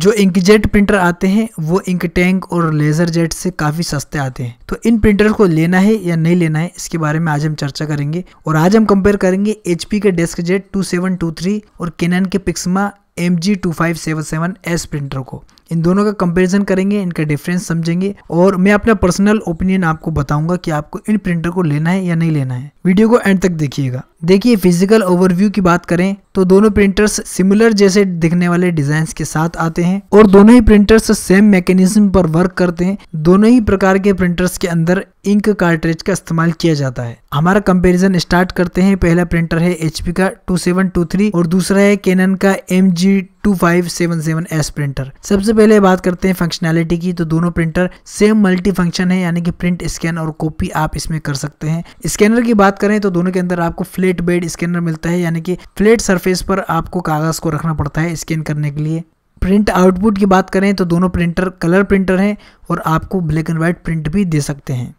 जो inkjet printer आते हैं वो इंक टैंक और लेजर जेट से काफ़ी सस्ते आते हैं। तो इन प्रिंटर को लेना है या नहीं लेना है, इसके बारे में आज हम चर्चा करेंगे। और आज हम कंपेयर करेंगे HP के डेस्कजेट 2723 और कैनन के पिक्समा MG2577S प्रिंटर को। इन दोनों का कंपैरिजन करेंगे, इनका डिफरेंस समझेंगे और मैं अपना पर्सनल ओपिनियन आपको बताऊंगा कि आपको इन प्रिंटर को लेना है या नहीं लेना है। वीडियो को एंड तक देखिएगा। देखिए, फिजिकल ओवरव्यू की बात करें तो दोनों प्रिंटर्स सिमिलर जैसे दिखने वाले डिजाइन के साथ आते हैं और दोनों ही प्रिंटर्स सेम मैकेनिज्म पर वर्क करते हैं। दोनों ही प्रकार के प्रिंटर्स के अंदर इंक कार्ट्रिज का इस्तेमाल किया जाता है। हमारा कंपैरिजन स्टार्ट करते हैं। पहला प्रिंटर है HP का 2723 और दूसरा है कैनन का MG2577S प्रिंटर। सबसे पहले बात करते हैं फंक्शनैलिटी की। तो दोनों प्रिंटर सेम मल्टी फंक्शन है, यानी कि प्रिंट, स्कैन और कॉपी आप इसमें कर सकते हैं। स्कैनर की बात करें तो दोनों के अंदर आपको फ्लैट बेड स्कैनर मिलता है, यानी कि फ्लैट सरफेस पर आपको कागज को रखना पड़ता है स्कैन करने के लिए। प्रिंट आउटपुट की बात करें तो दोनों प्रिंटर कलर प्रिंटर हैं और आपको ब्लैक एंड व्हाइट प्रिंट भी दे सकते हैं।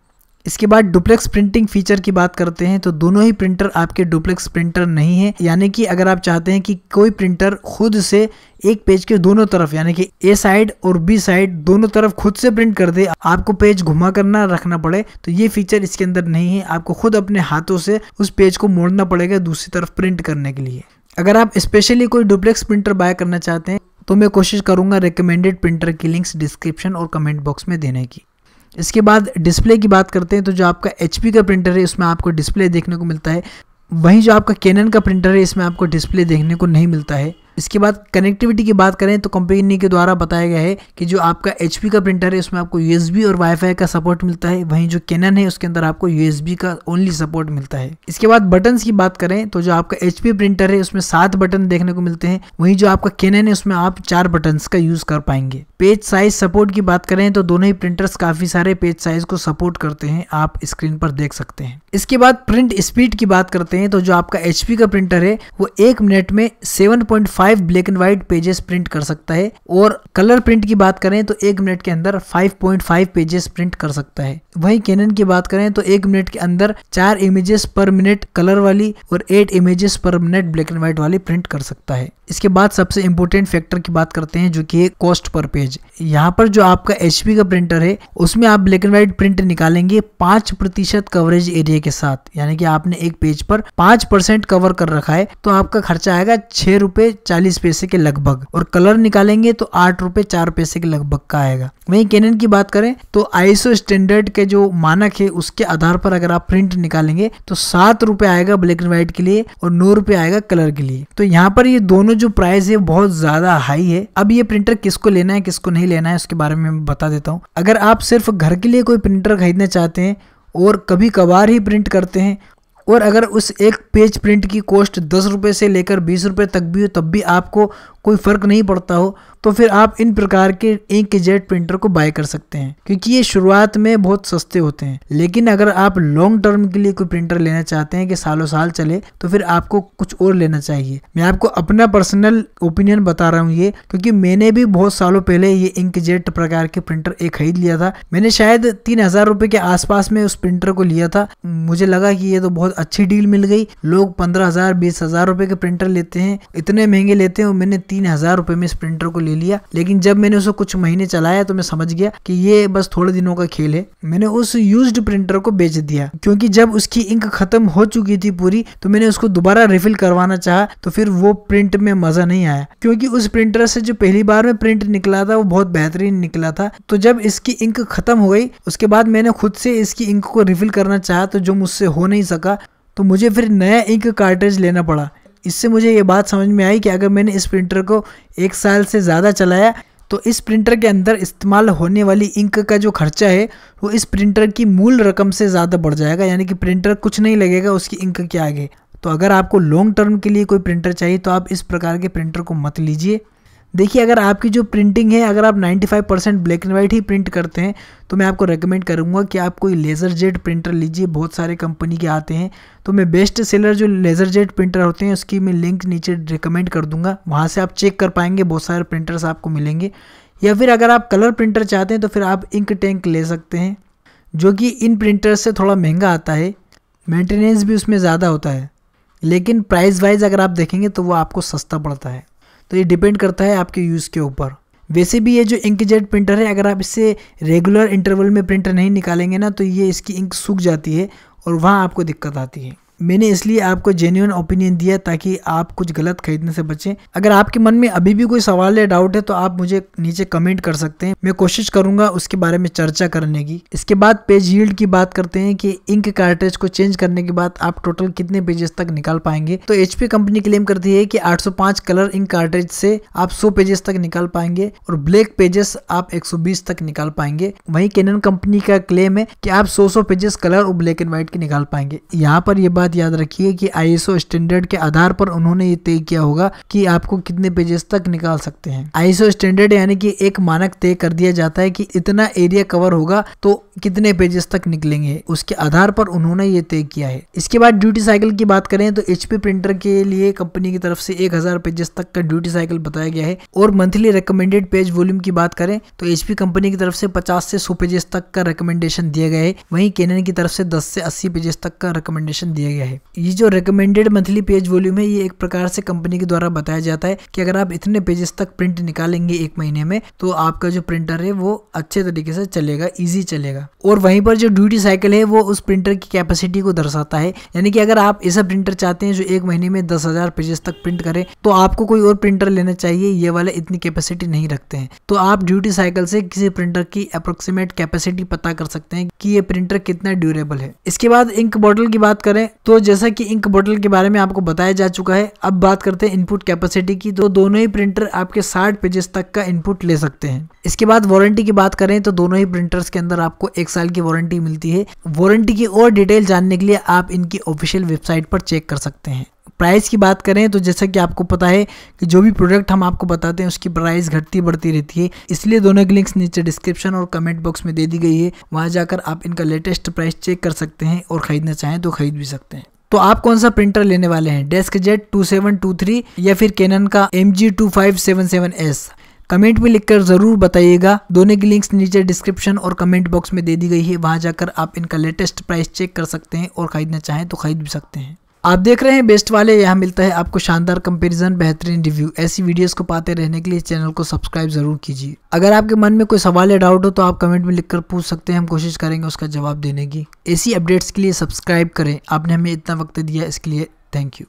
इसके बाद डुप्लेक्स प्रिंटिंग फीचर की बात करते हैं तो दोनों ही प्रिंटर आपके डुप्लेक्स प्रिंटर नहीं है, यानी कि अगर आप चाहते हैं कि कोई प्रिंटर खुद से एक पेज के दोनों तरफ, यानी कि A साइड और B साइड दोनों तरफ खुद से प्रिंट कर दे, आपको पेज घुमा कर ना रखना पड़े, तो ये फीचर इसके अंदर नहीं है। आपको खुद अपने हाथों से उस पेज को मोड़ना पड़ेगा दूसरी तरफ प्रिंट करने के लिए। अगर आप स्पेशली कोई डुप्लेक्स प्रिंटर बाय करना चाहते हैं तो मैं कोशिश करूंगा रिकमेंडेड प्रिंटर की लिंक्स डिस्क्रिप्शन और कमेंट बॉक्स में देने की। इसके बाद डिस्प्ले की बात करते हैं तो जो आपका HP का प्रिंटर है उसमें आपको डिस्प्ले देखने को मिलता है, वहीं जो आपका कैनन का प्रिंटर है इसमें आपको डिस्प्ले देखने को नहीं मिलता है। इसके बाद कनेक्टिविटी की बात करें तो कंपनी के द्वारा बताया गया है कि जो आपका HP का प्रिंटर है उसमें आपको USB और वाईफाई का सपोर्ट मिलता है, वहीं जो कैनन है उसके अंदर आपको USB का ओनली सपोर्ट मिलता है। इसके बाद बटन्स की बात करें तो जो आपका HP प्रिंटर है उसमें 7 बटन देखने को मिलते हैं, वहीं जो आपका कैनन है उसमें आप 4 बटन्स का यूज कर पाएंगे। पेज साइज सपोर्ट की बात करें तो दोनों ही प्रिंटर्स काफी सारे पेज साइज को सपोर्ट करते हैं, आप स्क्रीन पर देख सकते हैं। इसके बाद प्रिंट स्पीड की बात करते हैं तो जो आपका HP का प्रिंटर है वो 1 मिनट में 7.5 black and white pages print कर सकता है और कलर प्रिंट की बात करें तो 1 मिनट के अंदर 5.5 पेजेस प्रिंट कर सकता है। वहीं कैनन की बात करें तो 1 मिनट के अंदर 4 इमेजेस पर मिनट कलर वाली और 8 इमेजेस पर मिनट ब्लैक एंड व्हाइट वाली प्रिंट कर सकता है। इसके बाद सबसे इंपॉर्टेंट फैक्टर की बात करते हैं जो कि है कॉस्ट पर पेज। यहाँ पर जो आपका HP का प्रिंटर है उसमें आप ब्लैक एंड व्हाइट प्रिंट निकालेंगे 5% कवरेज एरिया के साथ, यानी कि आपने एक पेज पर 5% कवर कर रखा है तो आपका खर्चा आएगा 6 रुपए 40 पैसे के लगभग, और कलर निकालेंगे तो 8 रुपए 4 पैसे के लगभग का आएगा। वहीं कैनन की बात करें तो ISO स्टैंडर्ड के जो मानक है उसके आधार पर अगर आप प्रिंट निकालेंगे तो 7 रुपए आएगा ब्लैक एंड व्हाइट के लिए और 9 रुपए आएगा कलर के लिए। तो यहाँ पर ये दोनों जो प्राइस है बहुत ज्यादा हाई है। अब ये प्रिंटर किसको लेना है किसको नहीं लेना है उसके बारे में मैं बता देता हूँ। अगर आप सिर्फ घर के लिए कोई प्रिंटर खरीदना चाहते हैं और कभी कभार ही प्रिंट करते हैं और अगर उस एक पेज प्रिंट की कॉस्ट 10 रुपए से लेकर 20 रुपए तक भी हो तब भी आपको कोई फर्क नहीं पड़ता हो, तो फिर आप इन प्रकार के इंकजेट प्रिंटर को बाय कर सकते हैं, क्योंकि ये शुरुआत में बहुत सस्ते होते हैं। लेकिन अगर आप लॉन्ग टर्म के लिए कोई प्रिंटर लेना चाहते हैं कि सालों साल चले, तो फिर आपको कुछ और लेना चाहिए। मैं आपको अपना पर्सनल ओपिनियन बता रहा हूँ ये, क्योंकि मैंने भी बहुत सालों पहले ये इंकजेट प्रकार के प्रिंटर एक खरीद लिया था। मैंने शायद 3000 रुपए के आसपास में उस प्रिंटर को लिया था। मुझे लगा कि ये तो बहुत अच्छी डील मिल गई। लोग 15,000 20,000 रुपए के प्रिंटर लेते हैं, इतने महंगे लेते हैं, और मैंने 3000 रुपए में इस प्रिंटर को ले लिया। लेकिन जब मैंने उसे कुछ महीने चलाया तो मैं समझ गया कि ये बस थोड़े दिनों का खेल है। मैंने उस यूज्ड प्रिंटर को बेच दिया, क्योंकि जब उसकी इंक खत्म हो चुकी थी पूरी तो मैंने उसको दोबारा रिफिल करवाना चाहा तो फिर वो प्रिंट में मजा नहीं आया, क्योंकि उस प्रिंटर से जो पहली बार में प्रिंट निकला था वो बहुत बेहतरीन निकला था। तो जब इसकी इंक खत्म हो गई उसके बाद मैंने खुद से इसकी इंक को रिफिल करना चाहा, तो जो मुझसे हो नहीं सका, तो मुझे फिर नया इंक कार्ट्रिज लेना पड़ा। इससे मुझे ये बात समझ में आई कि अगर मैंने इस प्रिंटर को 1 साल से ज़्यादा चलाया तो इस प्रिंटर के अंदर इस्तेमाल होने वाली इंक का जो खर्चा है वो इस प्रिंटर की मूल रकम से ज़्यादा बढ़ जाएगा, यानी कि प्रिंटर कुछ नहीं लगेगा उसकी इंक के आगे। तो अगर आपको लॉन्ग टर्म के लिए कोई प्रिंटर चाहिए तो आप इस प्रकार के प्रिंटर को मत लीजिए। देखिए, अगर आपकी जो प्रिंटिंग है, अगर आप 95% black and white he print करते हैं तो मैं आपको रेकमेंड करूंगा कि आप कोई लेज़र जेट प्रिंटर लीजिए। बहुत सारे कंपनी के आते हैं, तो मैं बेस्ट सेलर जो लेज़र जेट प्रिंटर होते हैं उसकी मैं लिंक नीचे रिकमेंड कर दूंगा, वहाँ से आप चेक कर पाएंगे, बहुत सारे प्रिंटर्स आपको मिलेंगे। या फिर अगर आप कलर प्रिंटर चाहते हैं तो फिर आप इंक टैंक ले सकते हैं, जो कि इन प्रिंटर से थोड़ा महंगा आता है, मेंटेनेंस भी उसमें ज़्यादा होता है, लेकिन प्राइस वाइज अगर आप देखेंगे तो वो आपको सस्ता पड़ता है। तो ये डिपेंड करता है आपके यूज़ के ऊपर। वैसे भी ये जो इंकजेट प्रिंटर है, अगर आप इससे रेगुलर इंटरवल में प्रिंटर नहीं निकालेंगे ना तो ये इसकी इंक सूख जाती है और वहाँ आपको दिक्कत आती है। मैंने इसलिए आपको जेन्युइन ओपिनियन दिया ताकि आप कुछ गलत खरीदने से बचें। अगर आपके मन में अभी भी कोई सवाल या डाउट है तो आप मुझे नीचे कमेंट कर सकते हैं, मैं कोशिश करूंगा उसके बारे में चर्चा करने की। इसके बाद पेज यील्ड की बात करते हैं कि इंक कार्ट्रिज को चेंज करने के बाद आप टोटल कितने पेजेस तक निकाल पाएंगे। तो HP कंपनी क्लेम करती है कि 805 कलर इंक कार्ट्रिज से आप 100 पेजेस तक निकाल पाएंगे और ब्लैक पेजेस आप 120 तक निकाल पाएंगे। वहीं कैनन कंपनी का क्लेम है कि आप 100 पेजेस कलर और ब्लैक एंड व्हाइट के निकाल पाएंगे। यहाँ पर यह बात याद रखिए कि ISO स्टैंडर्ड के आधार पर उन्होंने ये तय किया होगा कि आपको कितने पेजेस तक निकाल सकते हैं। ISO स्टैंडर्ड यानी कि एक मानक तय कर दिया जाता है कि इतना एरिया कवर होगा तो कितने पेजेस तक निकलेंगे, उसके आधार पर उन्होंने ये तय किया है। इसके बाद ड्यूटी साइकिल की बात करें तो HP प्रिंटर के लिए कंपनी की तरफ से 1000 पेजेस तक का ड्यूटी साइकिल बताया गया है। और मंथली रिकमेंडेड पेज वॉल्यूम की बात करें तो HP कंपनी की तरफ से 50 से 100 पेजेस तक का रिकमेंडेशन दिया गया है। वहीं कैनन की तरफ से 10 से 80 पेजेस तक का रिकमेंडेशन दिया गया है। ये जो रिकमेंडेड मंथली पेज वॉल्यूम है ये एक प्रकार से कंपनी के द्वारा बताया जाता है कि अगर आप इतने पेजेस तक प्रिंट निकालेंगे एक महीने में तो आपका जो प्रिंटर है वो अच्छे तरीके से चलेगा, इजी चलेगा। और वहीं पर जो ड्यूटी साइकिल है वो उस प्रिंटर की कैपेसिटी को दर्शाता है, यानी कि अगर आप ऐसा प्रिंटर चाहते हैं जो एक महीने में 10,000 पेजेस तक प्रिंट करे तो आपको कोई और प्रिंटर लेना चाहिए, ये वाले इतनी कैपेसिटी नहीं रखते हैं। तो आप ड्यूटी साइकिल से किसी प्रिंटर की अप्रोक्सीमेट कैपेसिटी पता कर सकते हैं कि ये प्रिंटर कितना ड्यूरेबल है। इसके बाद इंक बॉटल की बात करें तो जैसा कि इंक बॉटल के बारे में आपको बताया जा चुका है, अब बात करते हैं इनपुट कैपेसिटी की। तो दोनों ही प्रिंटर आपके 60 पेजेस तक का इनपुट ले सकते हैं। इसके बाद वारंटी की बात करें तो दोनों ही प्रिंटर्स के अंदर आपको 1 साल की वारंटी मिलती है। वारंटी की और डिटेल जानने के लिए आप इनकी ऑफिशियल वेबसाइट पर चेक कर सकते हैं। प्राइस की बात करें तो जैसा कि आपको पता है कि जो भी प्रोडक्ट हम आपको बताते हैं उसकी प्राइस घटती बढ़ती रहती है, इसलिए दोनों की लिंक्स नीचे डिस्क्रिप्शन और कमेंट बॉक्स में दे दी गई है। वहां जाकर आप इनका लेटेस्ट प्राइस चेक कर सकते हैं और खरीदना चाहें तो खरीद भी सकते हैं। तो आप कौन सा प्रिंटर लेने वाले हैं, डेस्कजेट 2723 या फिर कैनन का MG2577S? कमेंट में लिखकर जरूर बताइएगा। दोनों की लिंक्स नीचे डिस्क्रिप्शन और कमेंट बॉक्स में दे दी गई है, वहां जाकर आप इनका लेटेस्ट प्राइस चेक कर सकते हैं और खरीदना चाहें तो खरीद भी सकते हैं। आप देख रहे हैं बेस्ट वाले, यहाँ मिलता है आपको शानदार कंपैरिजन, बेहतरीन रिव्यू। ऐसी वीडियोस को पाते रहने के लिए चैनल को सब्सक्राइब जरूर कीजिए। अगर आपके मन में कोई सवाल या डाउट हो तो आप कमेंट में लिखकर पूछ सकते हैं, हम कोशिश करेंगे उसका जवाब देने की। ऐसी अपडेट्स के लिए सब्सक्राइब करें। आपने हमें इतना वक्त दिया इसके लिए थैंक यू।